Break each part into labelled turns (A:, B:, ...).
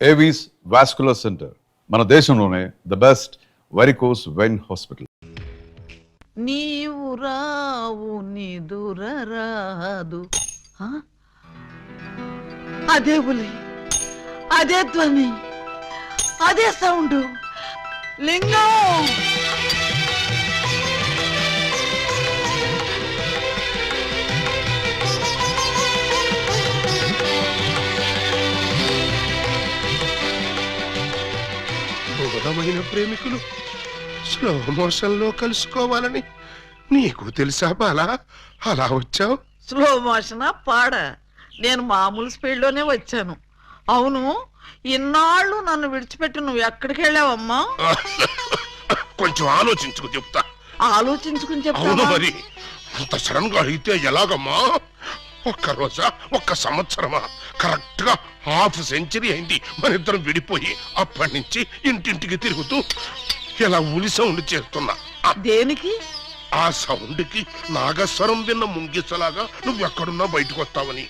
A: Avis vascular centre మన దేశంలోనే the best varicose vein hospital.
B: నీవు రావు నిదురరాదు. అదే బులి, అదే ధ్వని, అదే సౌండ్. లింగం
C: బోధమైన ప్రేమికులు స్లో మోషన్ లో కలుసుకోవాలని నీకు తెలుసా బాలా? అలా వచ్చావు.
B: స్లో మోషనా పాడ? నేను మామూలు స్పీడ్ లోనే వచ్చాను. అవును, ఇన్నాళ్ళు నన్ను విడిచిపెట్టి నువ్వు ఎక్కడికి వెళ్ళావమ్మా?
C: కొంచెం ఆలోచించుకు చెప్తా.
B: ఆలోచించుకుని
C: అవును
B: చెప్తా.
C: మరి అంత సడన్ గా అయితే ఎలాగమ్మా? ఒక్క రోజా, ఒక్క సంవత్సరమా? కరెక్ట్ గా హాఫ్ సెంచరీ అయింది మన ఇద్దరం విడిపోయి. అప్పటి నుంచి ఇంటింటికి తిరుగుతూ ఇలా ఉలి సౌండ్ చేస్తున్నా.
B: దేనికి?
C: ఆ సౌండ్ కి నాగస్వరం విన్న ముంగిసలాగా నువ్వెక్కడున్నా బయటకు వస్తావని.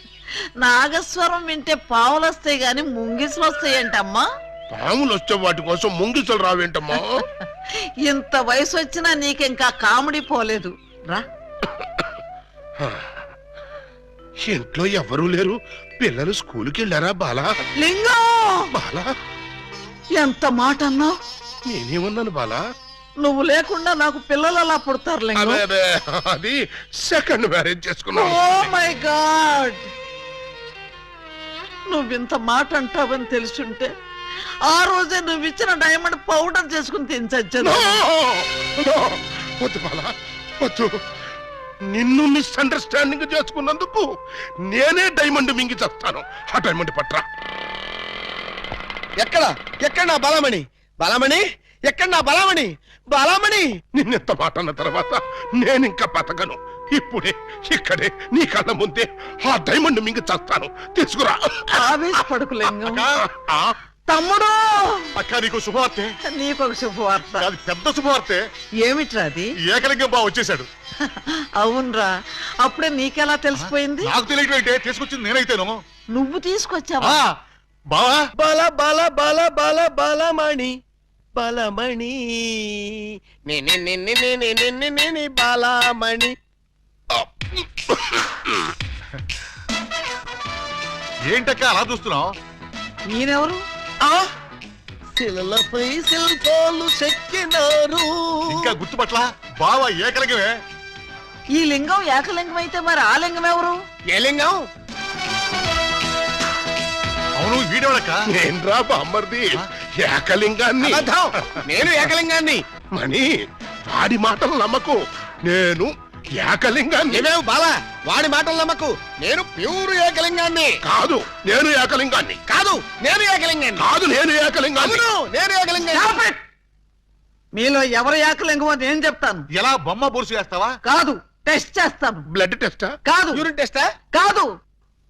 B: నాగస్వరం వింటే పావులు వస్తాయి గాని ముంగిసులు వస్తాయంటమ్మా.
C: పాములు వచ్చే వాటి కోసం ముంగిసలు రావేంటమ్మా?
B: ఇంత వయసు వచ్చినా నీకింకా కామెడీ పోలేదు రా.
C: ఇంట్లో ఎవరూ లేరు. పిల్లలు స్కూల్కి వెళ్ళారా బాలా?
B: లింగం,
C: బాలా
B: ఎంత మాట అన్నావు?
C: నేనేమన్నాను బాలా?
B: నువ్వు లేకుండా నాకు పిల్లలు అలా పుడతారు లింగం.
C: అదే అది సెకండ్ మ్యారేజ్ చేసుకున్నావు.
B: ఓ మై గాడ్, నువ్వింత మాట అంటావని తెలుసుంటే ఆ రోజే నువ్వు ఇచ్చిన డైమండ్ పౌడర్ చేసుకుని తినచచ్చాను.
C: వద్దు బాలా, వద్దు. నిన్ను మిస్అండర్స్టాండింగ్ చేసుకున్నందుకు నేనే డైమండ్ మింగి చేస్తాను. ఆ డైమండ్ పట్రా.
D: ఎక్కడ నా బలమణి? బలమణి ఎక్కడ? నా బలమణి, బలమణి.
C: నిన్నెంత మాట అన్న తర్వాత నేనింకా బతకను. ఇప్పుడే ఇక్కడే నీ కళ్ళ ముందే ఆ డైమండ్ మింగి చేస్తాను. తీసుకురా.
B: ఆవేశపడకు లింగం.
C: ఆ,
B: తమ్ముడు,
E: అక్క నీకు శుభవార్తె.
B: నీకొక శుభవార్త.
E: అది పెద్ద శుభవార్తె.
B: ఏమిట్రా అది?
E: ఏకలింగం బావ వచ్చేసాడు.
B: అవునరా, అప్పుడే నీకెలా తెలిసిపోయింది?
E: నాకు తెలియటం ఏంటే, తీసుకొచ్చింది నేనైతేను.
B: నువ్వు తీసుకొచ్చావా?
E: బావా
D: బల బల బల బల బలమణి, బలమణి బలమణి.
E: ఏంటక్క అలా చూస్తున్నావు?
B: నేనెవరు?
D: శిలలపై శిల్పాలు చెక్కినారు.
E: ఇంకా గుర్తుపట్ల బావ ఏకలింగమే.
B: ఈ లింగం ఏకలింగం అయితే మరి ఆ లింగం ఎవరు?
D: ఏ లింగం?
E: అవును, వీడేవాడక్క.
C: నేన్రా బామ్మర్ది, ఏకలింగాన్ని.
D: అబద్ధం, నేను ఏకలింగాన్ని.
C: మణి, వాడి మాటలు నమ్మకు. నేను ఏకలింగాన్ని.
D: ఏమేవు బాలా, వాడి మాటలు నమ్మకు. నేను ప్యూర్ ఏకలింగాన్ని.
C: కాదు, నేను ఏకలింగాన్ని.
D: కాదు, నేను ఏకలింగాన్ని.
C: కాదు, నేను ఏకలింగాన్ని.
D: అవును, నేను ఏకలింగాన్ని.
B: మీలో ఎవరు ఏకలింగం అని నేను చెప్తాను.
E: ఎలా బొమ్మ బొరుసు వేస్తావా?
B: కాదు, టెస్ట్ చేస్తాను.
C: బ్లడ్ టెస్టా?
B: కాదు,
D: యూరిన్ టెస్టా?
B: కాదు,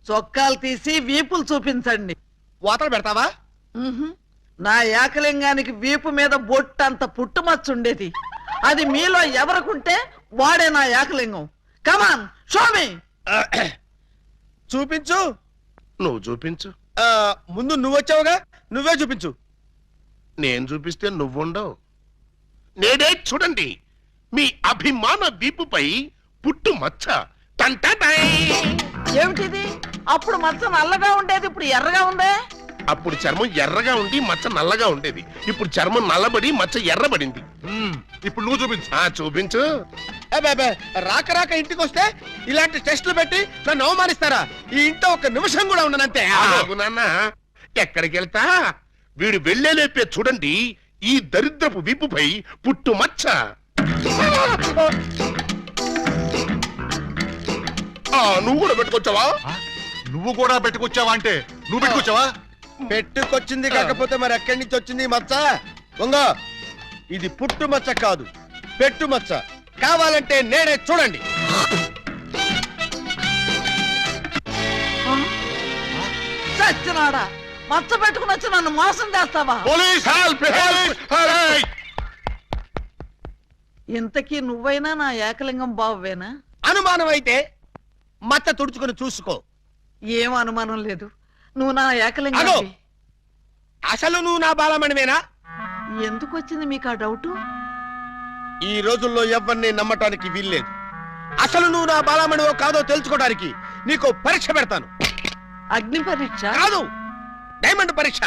B: చొక్కాలు తీసి వీపులు చూపించండి.
D: వాతలు పెడతావా?
B: నా ఏకలింగానికి వీపు మీద బొట్టంత పుట్టుమచ్చ ఉండేది. అది మీలో ఎవరికుంటే వాడే నా ఏకలింగం. కమాన్, షో మీ.
D: చూపించు.
C: నువ్వు చూపించు.
D: ముందు నువ్వు వచ్చావుగా, నువ్వే చూపించు.
C: నేను చూపిస్తే నువ్వుండవు. నేనే చూడండి, మీ అభిమాన వీపుపై పుట్టు మచ్చ. టంటటై.
B: ఏమిటిది? అప్పుడు మచ్చ నల్లగా ఉండేది, ఇప్పుడు ఎర్రగా ఉందే.
C: అప్పుడు చర్మం ఎర్రగా ఉండి మచ్చ నల్లగా ఉండేది. ఇప్పుడు చర్మం నల్లబడి మచ్చ ఎర్రబడింది.
E: ఇప్పుడు నువ్వు చూపించు.
C: చూపించు.
D: రాక రాక ఇంటికి వస్తే ఇలాంటి టెస్టులు పెట్టి నన్ను అవమానిస్తారా? ఈ ఇంట్లో ఒక నిమిషం కూడా ఉండనంతే.
C: ఆగు నాన్న, ఎక్కడికి వెళ్తా? వీడు వెళ్ళేలేపే చూడండి ఈ దరిద్రపు వీపుపై పుట్టు మచ్చ. నువ్వు కూడా పెట్టుకొచ్చావా?
E: నువ్వు కూడా పెట్టుకొచ్చావా అంటే నువ్వు పెట్టుకొచ్చావా?
D: పెట్టుకొచ్చింది కాకపోతే మరి ఎక్కడి నుంచి వచ్చింది మచ్చ? ఉంగో, ఇది పుట్టు మచ్చ కాదు, పెట్టు మచ్చ. కావాలంటే నేనే చూడండి.
B: చచ్చినాడా, మచ్చ పెట్టుకుని వచ్చి నన్ను మోసం చేస్తావా?
E: Police help!
B: ఇంతకీ నువ్వైనా నా ఏకలింగం బావేనా?
D: అనుమానం అయితే మచ్చ తుడుచుకుని చూసుకో.
B: ఏం అనుమానం లేదు, నువ్వు నా
D: అగో!
B: ఏకలింగం.
D: అసలు నువ్వు నా బాలమణివేనా?
B: ఎందుకు వచ్చింది మీకు ఆ డౌట్?
D: ఈ రోజుల్లో ఎవరిని నమ్మటానికి వీల్లేదు. అసలు నువ్వు నా బాలమణివో కాదో తెలుసుకోవడానికి నీకు పరీక్ష పెడతాను.
B: అగ్ని పరీక్ష?
D: కాదు, డైమండ్ పరీక్ష.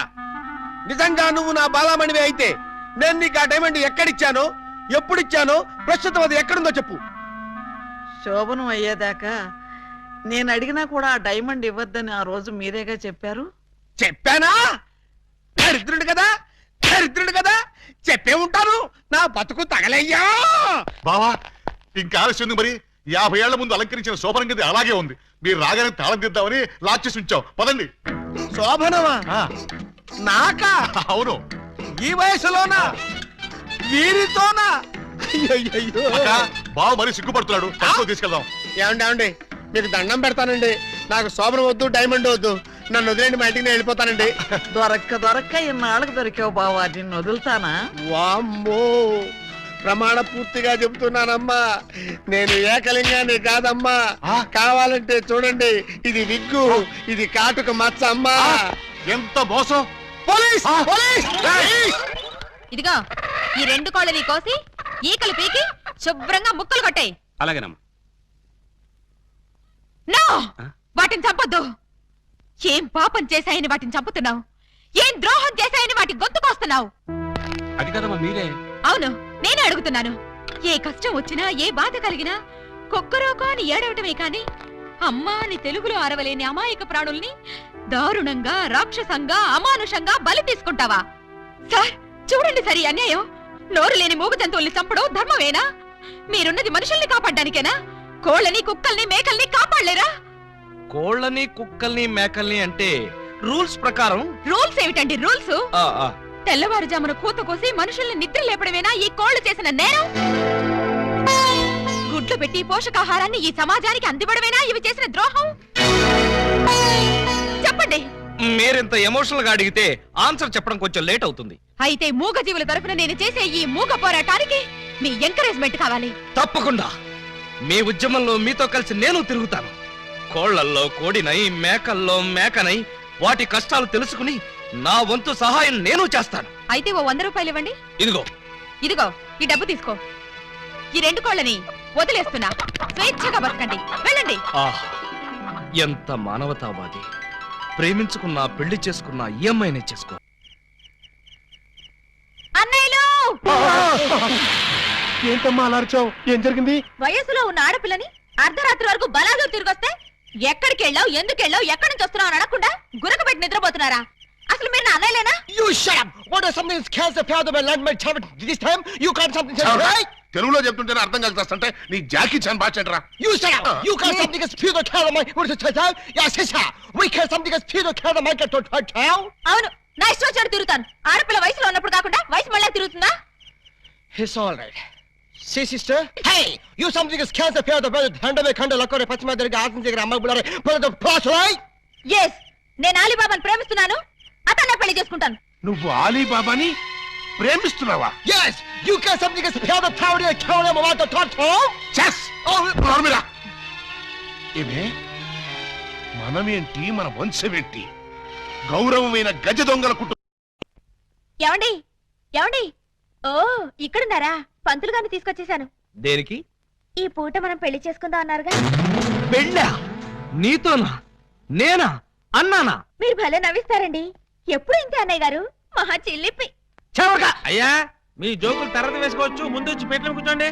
D: నిజంగా నువ్వు నా బాలమణివే అయితే నేను నీకు ఆ డైమండ్ ఎక్కడిచ్చానో, ఎప్పుడిచ్చానో, ప్రస్తుతం అది ఎక్కడుందో చెప్పు.
B: శోభనం అయ్యేదాకా నేను అడిగినా కూడా ఆ డైమండ్ ఇవ్వద్దని ఆ రోజు మీరేగా చెప్పారు.
D: చెప్పానా? దరిద్రుడు కదా, దరిద్రుడు కదా, చెప్పే ఉంటాను. నా బతుకు తగలయ్యా.
E: బావా ఇంకా ఆలస్యం ఉంది మరి. 50 ఏళ్ల ముందు అలంకరించిన శోభనం గది అలాగే ఉంది. మీరు రాగానే తాళం తీద్దామని లాక్ చేసి ఉంచాం. పదండి.
D: శోభనమా?
E: ఆ,
D: నాకా?
E: అవును.
D: ఈ వయసులోనా? వీరితోనా? అయ్యయ్యయ్యో.
E: అక్క, బావ మరీ సిగ్గుపడుతున్నాడు. తక్కువ తీసుకెళ్దాం.
D: ఏమండి మీకు దండం పెడతానండి. నాకు శోభనం వద్దు, డైమండ్ వద్దు. నన్ను వదిలేండి, మా ఇంటికి నేను వెళ్ళిపోతానండి.
B: దొరక్క ఇన్నాళ్ళకి దొరికావు బావా, నిన్ను వదులుతానా?
D: వామ్మో, ప్రమాణ పూర్తిగా చెబుతున్నానమ్మా, నేను ఏకలింగాన్ని కాదమ్మా. కావాలంటే చూడండి, ఇది విగ్గు, ఇది కాటుక మచ్చ అమ్మా.
E: ఎంత మోసం!
D: పోలీస్! పోలీస్!
F: ఇదిగో ఈ 2 కోళ్ళని కోసి ఈకలు పీకి శుభ్రంగా ముక్కలు కొట్టాయి.
G: అలాగేనమ్మా.
F: నో, వాటిని చంపొద్దు. ఏం పాపం చేశాయని వాటిని చంపుతున్నావు? ఏం ద్రోహం చేశాయని వాటి గొంతుకొస్తున్నావు?
G: అది కదమ్మా మీరే.
F: అవును, నేనే అడుగుతున్నాను. ఏ కష్టం వచ్చినా, ఏ బాధ కలిగినా కుక్కరోకో అని ఏడవటమే కాని అమ్మా అని తెలుగులో అరవలేని అమాయక ప్రాణుల్ని దారుణంగా, రాక్షసంగా, అమానుషంగా బలి తీసుకుంటావా? సార్ చూడండి, సరి అన్యాయం. నోరు లేని మూగ జంతువుల్ని చంపడం ధర్మమేనా? మీరున్నది మనుషుల్ని కాపాడ్డానికేనా? కోళ్ళని, కుక్కల్ని, మేకల్ని కాపాడలేరా?
G: కోళ్ళని, కుక్కల్ని, మేకల్ని అంటే రూల్స్ ప్రకారం.
F: రూల్స్ ఏమిటండి రూల్స్? తెల్లవారుజామున కూత కోసి మనుషుల్ని నిద్ర లేపడమేనా ఈ కోళ్లు చేసిన నేరం? గుడ్లు పెట్టి పోషకాహారాన్ని ఈ సమాజానికి అందివ్వడమేనా ఇవి చేసిన ద్రోహం? చెప్పండి.
G: మీరింత ఎమోషనల్ గా అడిగితే ఆన్సర్ చెప్పడం కొంచెం లేట్ అవుతుంది.
F: అయితే మూగ జీవుల తరఫున నేను చేసే ఈ మూగ పోరాటానికి మీ ఎంకరేజ్మెంట్ కావాలి.
G: తప్పకుండా మీ ఉద్యమంలో మీతో కలిసి నేను తిరుగుతాను. కోళ్లల్లో కోడినై, మేకల్లో మేకనై వాటి కష్టాలు తెలుసుకుని నా వంతు సహాయం నేను చేస్తాను.
F: అయితే ఓ 100 రూపాయలు ఇవ్వండి.
G: ఇదిగో.
F: ఇదిగో ఈ డబ్బు తీసుకో. ఈ 2 కోళ్ళని వదిలేస్తున్నా. స్వేచ్ఛగా బతకండి, వెళ్ళండి.
G: ఎంత మానవతావాది. ప్రేమించుకున్నా, పెళ్లి చేసుకున్నా ఈ అమ్మాయినే చేసుకో.
F: అన్నయ్యలు,
D: ఏంటమ్మా అలా అరిచావ్? ఏం జరిగింది?
F: వయసులో ఉన్న ఆడపిల్లని అర్ధరాత్రి వరకు బలాదు తిరిగొస్తే ఎక్కడికి వెళ్ళావు, ఎందుకు వెళ్ళావు, ఎక్కడి నుంచి వస్తున్నావు అని అడగకుండా గురకబెట్టి నిద్రపోతున్నారా? అసలు మీరు నా అన్నయ్యలేనా?
D: You shut up! What is something that scares the fear of my land, my child? This time you can't something else, right?
C: తెలుగులో చెప్తుంటేనే అర్థం కలుగుతాంటే నీ జాకీ చాన్ బాచెంట్రా.
D: You shut up! You can't something that fear the fear of my... What is it, child? Yes, sister! We can't something that fear the fear of my child?
F: అవును, నా ఇష్టం వచ్చాడు తిరుగుతాను. ఆడపిల్ల వయసులో ఉన్నప్పుడు కాకుండా వయసు మళ్ళీ తిరుగుతుందా?
D: It's all right. See, sister? Hey! You something that scares the fear of the brother. Handle kanda lakore pachma derga asan segera amma bulare. Put the plus, right?
F: Yes, నేను అలీబాబాను ప్రేమిస్తున్నాను. అతన్నే పెళ్లి చేసుకుంటాను.
C: నువ్వు ఆలీబాబాని ప్రేమిస్తున్నావా?
D: Yes! You can't something that fear the power of the cow and about the thought, huh?
C: చెస్! నోర్మిరా. ఏమే మనమేంటి, మన వంశమేంటి? గౌరవమైన గజ దొంగల కుటుంబం.
F: ఏమండి, ఏమండి? ఓ ఇక్కడున్నారా? పంతులు గారిని తీసుకొచ్చేసాను.
G: దేనికి?
F: ఈ పూట మనం పెళ్లి చేసుకుందాం అన్నారుగా.
G: పెళ్ళా? నీతోనా? నేనా? అన్నానా?
F: మీరు భలే నవ్విస్తారండి. ఎప్పుడు ఇంతే అన్నయ్య గారు, మహా చిల్లిపి.
G: అయ్యా మీ జోకులు తర్వాత వేసుకోవచ్చు, ముందు వచ్చి పెట్ల కూర్చోండి.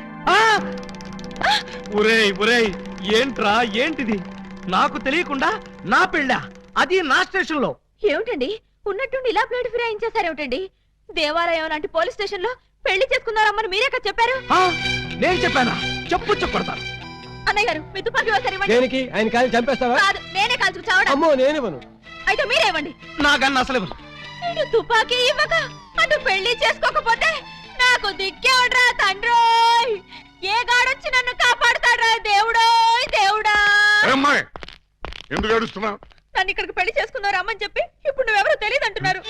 G: ఒరేయ్ ఒరేయ్, ఏంట్రా ఏంటిది? నాకు తెలియకుండా నా పెళ్ళా, అది నా స్టేషన్ లో.
F: ఏమిటండి ఉన్నట్టుండి ఇలా ప్లేట్ ఫిరాయించేసారేమిటండి? దేవాలయం లాంటి పోలీస్ స్టేషన్ లో పెళ్లి చేసుకున్నారమ్మని మీరే కదా చెప్పారు.
G: నేను చెప్పానా? చెప్పు చెప్పడతాను.
F: అన్నయ్య గారు మీ తుపాకీ ఒకసారి ఇవ్వండి.
D: దేనికి? ఆయన కాలి చంపేస్తావా?
F: కాదు, నేనే కాల్చుకు చావడం.
D: అమ్మో, నేనివ్వను.
F: అయితే మీరే ఇవ్వండి.
G: నాకన్నా అసలు
F: నేను తుపాకీ ఇవ్వక అటు పెళ్లి చేసుకోకపోతే నాకు దిక్కేవడ్రా తండ్రోయ్. ఏ గాడొచ్చి నన్ను కాపాడుతాడ్రా దేవుడోయ్ దేవుడా.
C: అమ్మాయి ఎందుకు ఏడుస్తున్నావు?
F: నన్ను ఇక్కడికి పెళ్లి చేసుకున్నారు అమ్మని చెప్పి ఇప్పుడు నువ్వెవరో తెలియదు అంటున్నారు.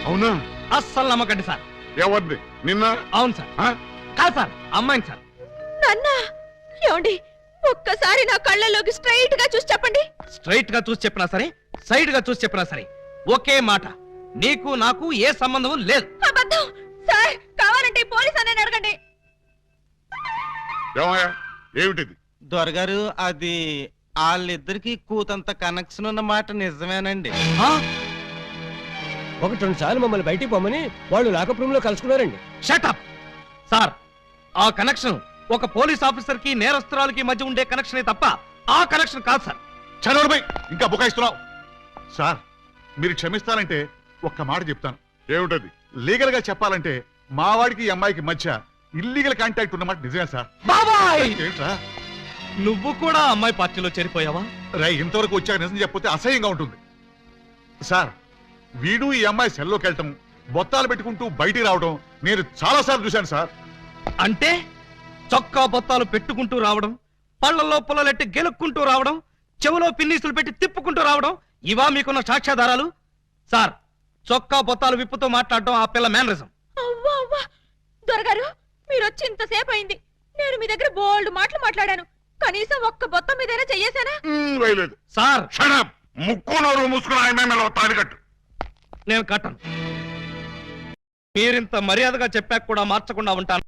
C: అవునా?
G: అస్సలు నమ్మకండి సార్.
C: ఎవరిది? నిన్న?
G: అవును సార్. కాదు సార్, అమ్మాయిని సార్.
F: నాన్న ఏమండి, ఒక్కసారి నా కళ్ళలోకి స్ట్రైట్ గా చూసి చెప్పండి.
G: స్ట్రైట్ గా చూసి చెప్పినా సరే, సైడ్ గా చూసి చెప్పినా సరే ఒకే మాట. నీకు నాకు ఏ సంబంధం లేదు.
F: అబద్ధం సార్. కావాలంటే పోలీస్ అనే అడగండి.
E: ఏమయ్యా ఏమిటిది?
D: దొరగారు అది వాళ్ళిద్దరికి కూతంత కనెక్షన్ ఉన్న మాట నిజమేనండి.
G: ఆ?
H: ఒకటి రెండు సార్లు మమ్మల్ని బయటికి పోమని వాళ్ళు లాకప్ రూమ్ లో కలుసుకున్నారండి.
G: Shut up! సార్, ఆ కనెక్షన్ ఒక పోలీస్ ఆఫీసర్ కి నేరస్తురాలకి మధ్య ఉండే కనెక్షనే తప్ప ఆ కనెక్షన్ కాదు సార్.
E: చదవడమై ఇంకా బుకాయిస్తున్నావు. సార్ మీరు క్షమిస్తానంటే ఒక్క మాట చెప్తాను. ఏమిటది? లీగల్ గా చెప్పాలంటే మా వాడికి ఈ అమ్మాయికి మధ్య ఇల్లీగల్ కాంటాక్ట్ ఉన్నమాట నిజమే సార్.
G: బాబాయ్,
E: ఏంట్రా
G: నువ్వు కూడా అమ్మాయి పార్టీలో చేరిపోయావా?
E: రై, ఇంతవరకు వచ్చాక నిజం చెప్పితే అసహ్యంగా ఉంటుంది సార్. వీడు ఈ అమ్మాయి సెల్లోకి వెళ్ళటం, బొత్తాలు పెట్టుకుంటూ బయటికి రావడం నేను చాలా సార్లు చూశాను సార్.
G: అంటే చొక్కా బొత్తాలు పెట్టుకుంటూ రావడం, పళ్ళల్లో పుల్లలెట్టి గెలుక్కుంటూ రావడం, చెవులో పిన్నీసులు పెట్టి తిప్పుకుంటూ రావడం, ఇవా మీకున్న సాక్ష్యాధారాలు? సార్, చొక్కా బొత్తాలు విప్పుతూ మాట్లాడడం ఆ పిల్ల మేనరిజం.
F: అవ్వా అవ్వా, దొరగారు మీరు వచ్చి ఇంతసేపు అయింది. నేను మీ దగ్గర బోల్డ్ మాటలు మాట్లాడాను. కనీసం ఒక్క బొత్తం మీదైనా చెయ్యేశానా?
C: వేయలేదు.
G: సార్,
C: షడప్, ముక్కు నోరు మూసుకుని ఆయన తాడికట్టు.
G: నేను కట్టను. మీరింత మర్యాదగా చెప్పాక కూడా మార్చకుండా ఉంటాను.